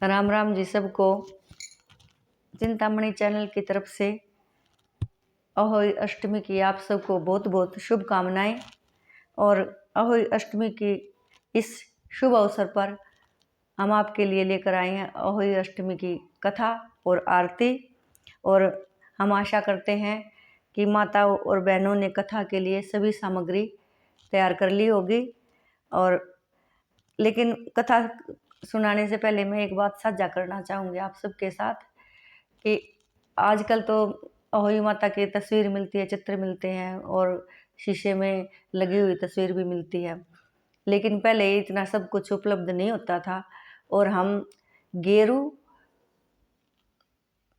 राम राम जी सबको। चिंतामणि चैनल की तरफ से अहोई अष्टमी की आप सबको बहुत बहुत शुभकामनाएं। और अहोई अष्टमी की इस शुभ अवसर पर हम आपके लिए लेकर आए हैं अहोई अष्टमी की कथा और आरती। और हम आशा करते हैं कि माताओं और बहनों ने कथा के लिए सभी सामग्री तैयार कर ली होगी। और लेकिन कथा सुनाने से पहले मैं एक बात साझा करना चाहूँगी आप सबके साथ कि आजकल तो अहोई माता की तस्वीर मिलती है, चित्र मिलते हैं और शीशे में लगी हुई तस्वीर भी मिलती है। लेकिन पहले इतना सब कुछ उपलब्ध नहीं होता था और हम गेरू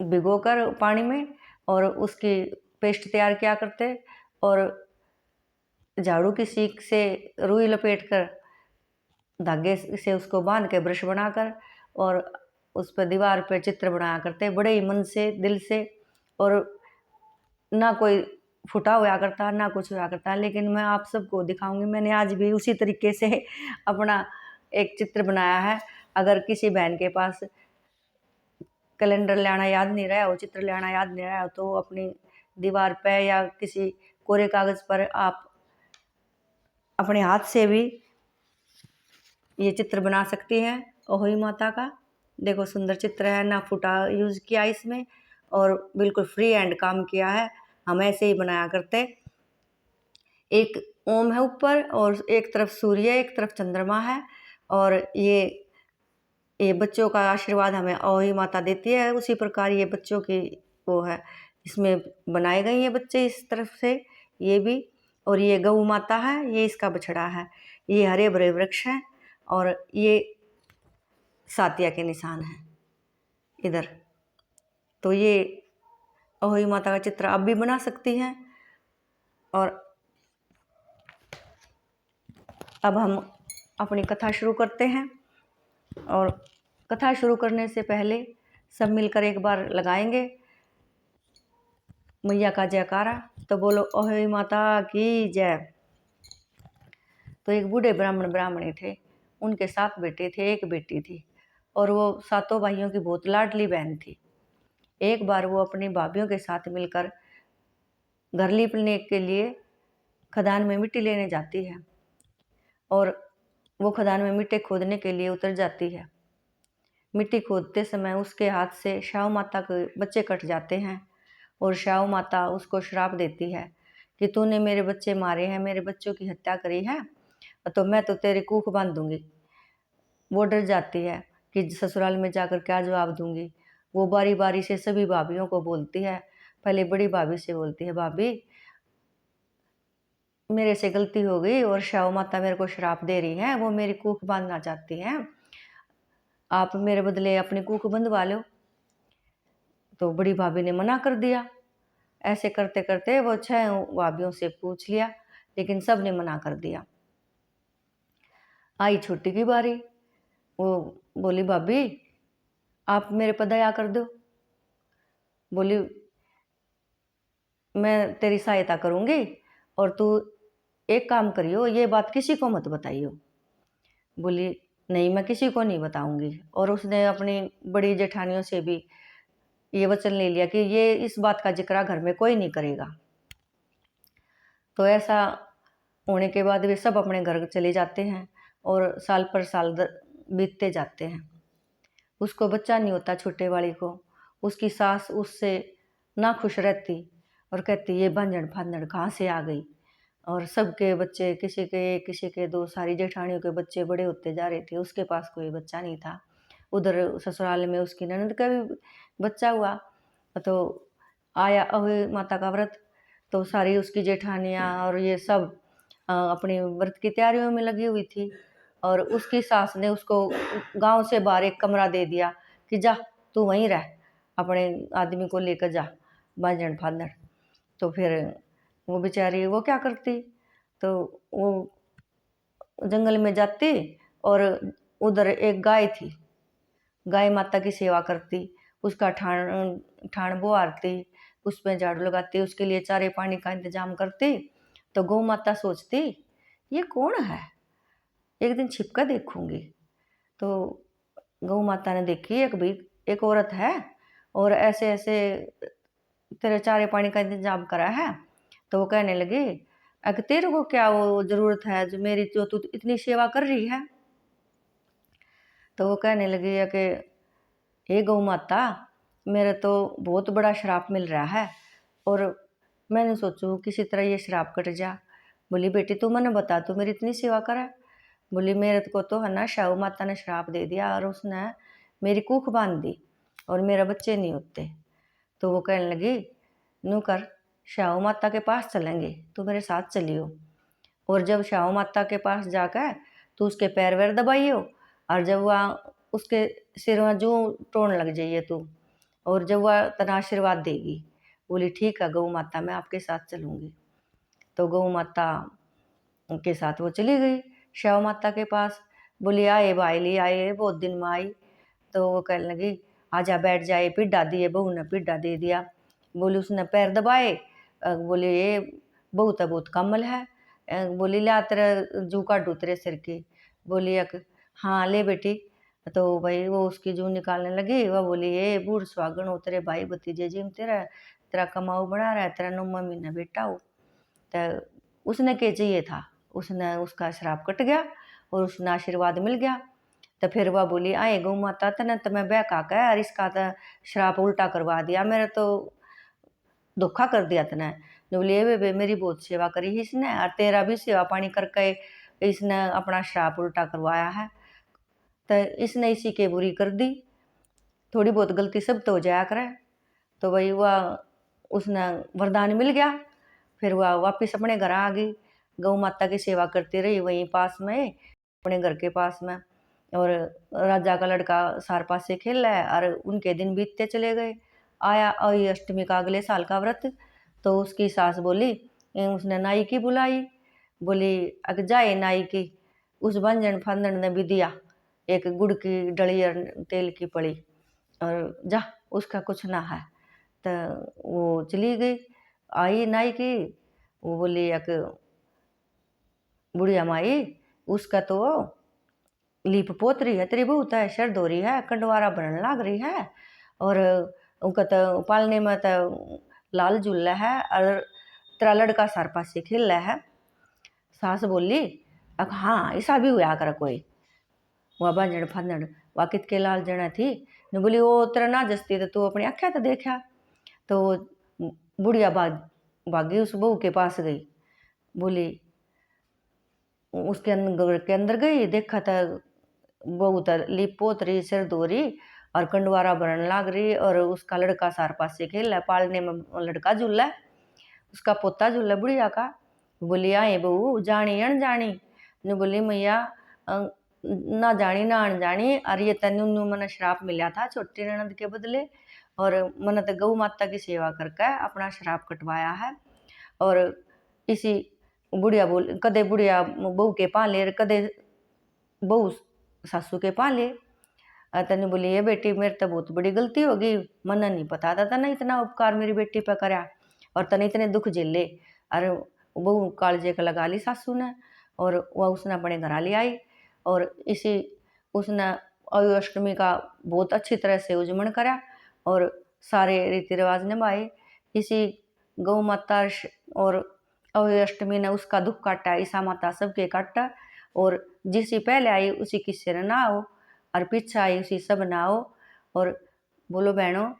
भिगोकर पानी में और उसकी पेस्ट तैयार किया करते और झाड़ू की सीख से रुई लपेट कर धागे से उसको बांध के ब्रश बनाकर और उस पर दीवार पर चित्र बनाया करते बड़े ही मन से, दिल से। और ना कोई फुटा हुआ करता ना कुछ हुआ करता। लेकिन मैं आप सबको दिखाऊंगी, मैंने आज भी उसी तरीके से अपना एक चित्र बनाया है। अगर किसी बहन के पास कैलेंडर लाना याद नहीं रहा हो, चित्र लाना याद नहीं रहा हो, तो अपनी दीवार पे या किसी कोरे कागज पर आप अपने हाथ से भी ये चित्र बना सकती हैं अहोई माता का। देखो सुंदर चित्र है, ना फुटा यूज किया इसमें और बिल्कुल फ्री हैंड काम किया है। हम ऐसे ही बनाया करते। एक ओम है ऊपर और एक तरफ सूर्य, एक तरफ चंद्रमा है। और ये बच्चों का आशीर्वाद हमें अहोई माता देती है। उसी प्रकार ये बच्चों की वो है, इसमें बनाए गए ये बच्चे इस तरफ से ये भी। और ये गौ माता है, ये इसका बछड़ा है। ये हरे भरे वृक्ष हैं और ये सातिया के निशान हैं इधर। तो ये अहोई माता का चित्र आप भी बना सकती हैं। और अब हम अपनी कथा शुरू करते हैं। और कथा शुरू करने से पहले सब मिलकर एक बार लगाएंगे मैया का जयकारा। तो बोलो अहोई माता की जय। तो एक बूढ़े ब्राह्मणी थे, उनके 7 बेटे थे, एक बेटी थी और वो सातों भाइयों की बहुत लाडली बहन थी। एक बार वो अपनी भाभीियों के साथ मिलकर घर लीपने के लिए खदान में मिट्टी लेने जाती है और वो खदान में मिट्टी खोदने के लिए उतर जाती है। मिट्टी खोदते समय उसके हाथ से शाहू माता के बच्चे कट जाते हैं और शाहू माता उसको श्राप देती है कि तूने मेरे बच्चे मारे हैं, मेरे बच्चों की हत्या करी है, तो मैं तो तेरी कूख बांध दूंगी। वो डर जाती है कि ससुराल में जाकर क्या जवाब दूंगी। वो बारी बारी से सभी भाभीियों को बोलती है। पहले बड़ी भाभी से बोलती है, भाभी मेरे से गलती हो गई और शाहू माता मेरे को श्राप दे रही है, वो मेरी कूख बांधना चाहती हैं, आप मेरे बदले अपनी कूख बंधवा लो। तो बड़ी भाभी ने मना कर दिया। ऐसे करते करते वो 6 भाभीियों से पूछ लिया लेकिन सब ने मना कर दिया। आई छोटी की बारी। वो बोली, भाभी आप मेरे पर दया कर दो। बोली, मैं तेरी सहायता करूंगी और तू एक काम करियो, ये बात किसी को मत बताइयो। बोली, नहीं मैं किसी को नहीं बताऊंगी। और उसने अपनी बड़ी जेठानियों से भी ये वचन ले लिया कि ये इस बात का जिक्र घर में कोई नहीं करेगा। तो ऐसा होने के बाद वे सब अपने घर चले जाते हैं और साल पर साल बीतते जाते हैं। उसको बच्चा नहीं होता, छोटे वाली को। उसकी सास उससे ना खुश रहती और कहती ये भांजड़ फांजड़ कहाँ से आ गई। और सबके बच्चे, किसी के 2, सारी जेठानियों के बच्चे बड़े होते जा रहे थे, उसके पास कोई बच्चा नहीं था। उधर ससुराल में उसकी ननद का भी बच्चा हुआ। तो आया अहोई माता का व्रत, तो सारी उसकी जेठानियाँ और ये सब अपनी व्रत की तैयारियों में लगी हुई थी। और उसकी सास ने उसको गांव से बाहर एक कमरा दे दिया कि जा तू वहीं रह, अपने आदमी को लेकर जा भांजड़ फांजड़। तो फिर वो बेचारी वो क्या करती, तो वो जंगल में जाती और उधर एक गाय थी, गाय माता की सेवा करती, उसका ठाण बोहारती, उसमें झाड़ू लगाती, उसके लिए चारे पानी का इंतजाम करती। तो गौ माता सोचती ये कौन है, एक दिन छिपका देखूंगी। तो गौ माता ने देखी एक भी एक औरत है और ऐसे ऐसे तेरे चारे पानी का इंतजाम करा है। तो वो कहने लगी, अगर तेरे को क्या वो जरूरत है जो मेरी, जो तू इतनी सेवा कर रही है। तो वो कहने लगी है कि हे गौ माता, मेरे तो बहुत बड़ा श्राप मिल रहा है और मैंने सोचू किसी तरह ये श्राप कट जा। बोली बेटी तू मैंने बता, तू मेरी इतनी सेवा करे। बोली मेरे को तो है ना शाहू माता ने श्राप दे दिया और उसने मेरी कूख बांध दी और मेरा बच्चे नहीं होते। तो वो कहने लगी, नू कर, शाहू माता के पास चलेंगे, तू मेरे साथ चलियो। और जब शाहू माता के पास जाकर तो उसके पैर वैर दबाइयो और जब वह उसके सिर में जू टोन लग जाइए तू, और जब वह तना आशीर्वाद देगी। बोली ठीक है गौ माता, मैं आपके साथ चलूँगी। तो गौ माता के साथ वो चली गई शाहू माता के पास। बोली आए बाइली आए, बहुत दिन में आई। तो वो कहने लगी, आजा बैठ जाए, पिड्डा दिए, बहू ने पिड्डा दे दिया। बोली उसने पैर दबाए। बोली ये बहू तो बहुत कमल है। बोली ला तेरा जू काटू तेरे सिर की। बोली एक हाँ ले बेटी। तो भाई वो उसकी जू निकालने लगी। वह बोली ये बूढ़ सुहागन हो, तेरे भाई भतीजे जिम तेरा तेरा कमाऊ बना रहा है, तेरा 9वां महीना बेटा हो। तो उसने क्या चाहिए था, उसने उसका श्राप कट गया और उसने आशीर्वाद मिल गया। तो फिर वह बोली आए गौ माता, तने तो मैं बहका के और इसका तो श्राप उल्टा करवा दिया, मेरे तो धोखा कर दिया तने। बोली ए बेबे मेरी बहुत सेवा करी है इसने और तेरा भी सेवा पानी करके इसने अपना श्राप उल्टा करवाया है। तो इसने इसी के बुरी कर दी। थोड़ी बहुत गलती सब तो हो जाया करे। तो वही वह उसने वरदान मिल गया। फिर वह वापस अपने घर आ गई। गौ माता की सेवा करती रही वहीं पास में, अपने घर के पास में। और राजा का लड़का सार पास से खेल रहा है और उनके दिन बीतते चले गए। आया और अष्टमी का अगले साल का व्रत। तो उसकी सास बोली, उसने नाई की बुलाई। बोली अग जाए नाई की। उस भंजन फंदन ने भी दिया एक गुड़ की डली और तेल की पड़ी, और जा उसका कुछ ना है। तो वो चली गई। आई नाई की, वो बोली एक बुढ़िया माई, उसका तो लीप पोत रही है तेरी बहू, तो शर धो रही है, कंडवारा भरन लाग रही है और उनका तो पालने में तो लाल झूला है और तेरा लड़का सार पास से खेल रहा है। सास बोली अब हाँ ऐसा भी हुआ कर कोई। वह बांझड़ फांदड़ वाकित के लाल जना थी ने बोली वो तेरा ना जस्ती तो तू अपनी आख्या तो देखा। तो बुढ़िया भागी उस बहू के पास गई। बोली उसके घर के अंदर गई, देखा था बहू तो लिप पोत रही, सिर धो रही और कंडवारा भरन लाग रही और उसका लड़का सार पास से खेल रहा है, पालने में लड़का झूला है, उसका पोता झूला बुढ़िया का। बोली आए बहू जानी अनजानी ने। बोली मैया ना जानी ना अनजानी, और ये तेनू मैंने श्राप मिला था छोटी ननद के बदले और मैंने तो गौ माता की सेवा करके अपना श्राप कटवाया है। और इसी बुढ़िया बोल कदे बुढ़िया बहू के पाले कदे बहू सासू के पाले। तने बोली ये बेटी मेरे तो बहुत बड़ी गलती होगी, मना नहीं पता था तने इतना उपकार मेरी बेटी पे करा और तने इतने दुख झेले। और बहू कालजे का लगा ली सासू ने और वह उसने अपने घर ले आई। और इसी उसने अष्टमी का बहुत अच्छी तरह से उजमन करा और सारे रीति रिवाज निभाए। इसी गौ माता और अष्टमी ने उसका दुख काटा, ईसा माता सबके काटा। और जिसी पहले आई उसी की सिर ना हो और पीछे आई उसी सब ना हो। और बोलो बहनों,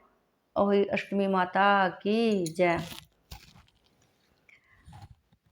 अष्टमी माता की जय।